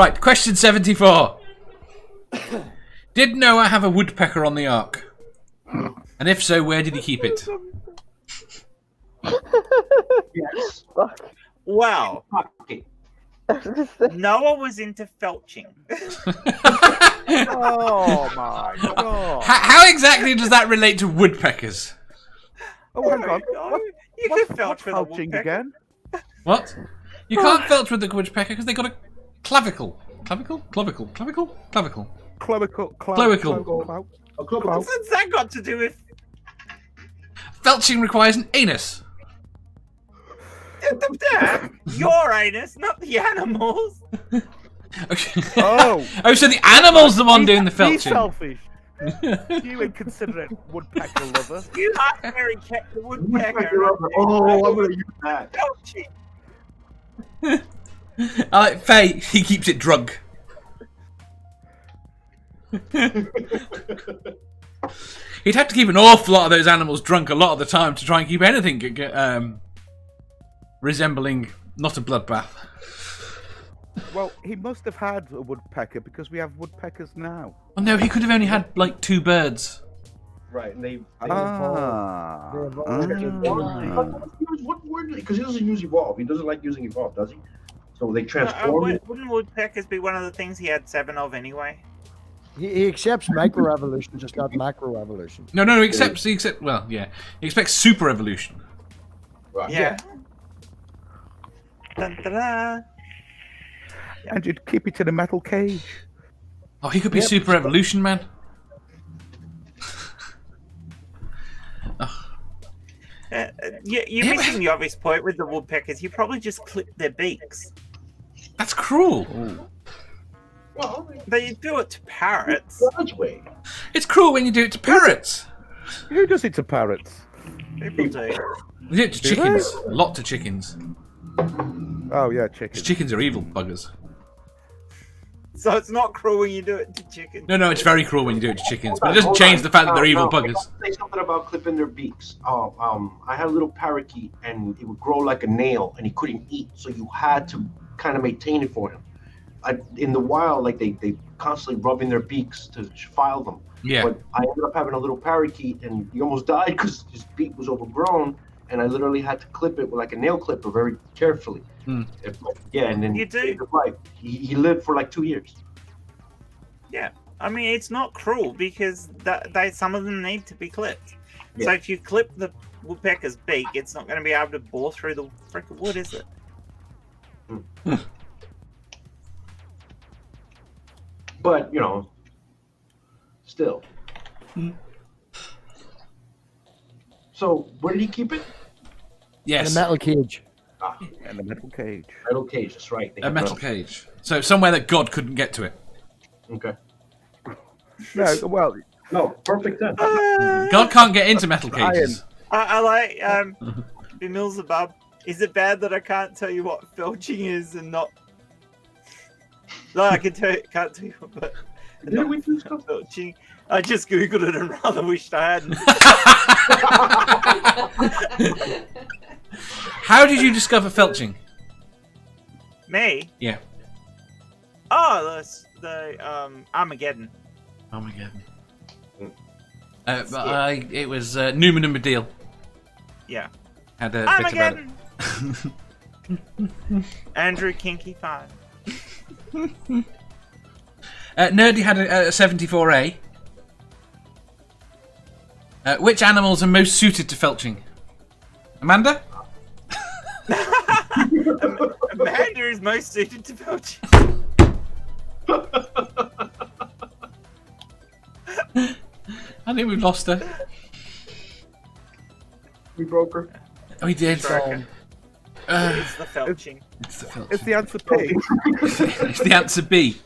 Right, question 74. Did Noah have a woodpecker on the ark? And if so, where did he keep it? Yes. Wow. Okay. Noah was into felching. Oh my god. How exactly does that relate to woodpeckers? Oh, hang on. You What's can felch with a felching woodpecker. again? What? You can't felch with the woodpecker because they got a clavicle. Clavicle? Clavicle. Clavicle? Clavicle. Clavicle. Clavicle. What's that got to do with... Felching requires an anus. Your anus, not the animals. Okay. Oh. Oh, so the animal's the one doing the He's felching. selfish. You inconsiderate woodpecker lover. You asked Mary kept the woodpecker. Oh, I'm gonna use that. Felching. I like Faye, he keeps it drunk. He'd have to keep an awful lot of those animals drunk a lot of the time to try and keep anything resembling not a bloodbath. Well, he must have had a woodpecker because we have woodpeckers now. Oh no, he could have only had like 2 birds. Right, and they Ah. what word? Because he doesn't use evolve. He doesn't like using evolve, does he? So they transform. Wouldn't woodpeckers be one of the things he had 7 of anyway? He accepts microevolution, just not macroevolution. No, he accepts, well, yeah. He expects super evolution. Right. Yeah. Dun, da, da. And you'd keep it in a metal cage. Oh, he could be super evolution, man. You're missing the obvious point with the woodpeckers. You probably just clip their beaks. That's cruel. Well, They do it to parrots. God's way. It's cruel when you do it to parrots. Who does it to parrots? People do. You do it to chickens. A lot to chickens. Oh, yeah, 'Cause chickens. chickens are evil buggers. So it's not cruel when you do it to chickens. No, it's very cruel when you do it to chickens, but it doesn't change the fact that they're evil buggers. Say something about clipping their beaks. I had a little parakeet, and it would grow like a nail, and he couldn't eat, so you had to kind of maintain it for him. In the wild, like they constantly rubbing their beaks to file them. Yeah. But I ended up having a little parakeet, and he almost died because his beak was overgrown, and I literally had to clip it with like a nail clipper very carefully. Yeah, and then You do? saved his life. He lived for like 2 years. Yeah. I mean, it's not cruel because some of them need to be clipped. Yeah. So if you clip the woodpecker's beak, it's not going to be able to bore through the frickin' wood, is it? But, you know, still. So, where did he keep it? In a Yes, metal cage. Ah, In a metal cage. metal cage, that's right. They a have metal cage. So somewhere that God couldn't get to it. Okay. No, well, No, perfect then. God can't get into metal cages. I like Bimilzabub. Is it bad that I can't tell you what felching is and not? No, I can't tell you, but Did we do stuff? felching. I just googled it and rather wished I hadn't. How did you discover felching? Me? Yeah. Oh, the Armageddon. Oh my god. It was Newman and Medill. Yeah. Had a bit about it. Armageddon. Andrew Kinky 5. Nerdy had a 74A. Which animals are most suited to felching? Amanda? Amanda is most suited to felching. I think we've lost her. We broke her. Oh, we did. It's the felching. It's the felching. is the answer P? It's the answer B.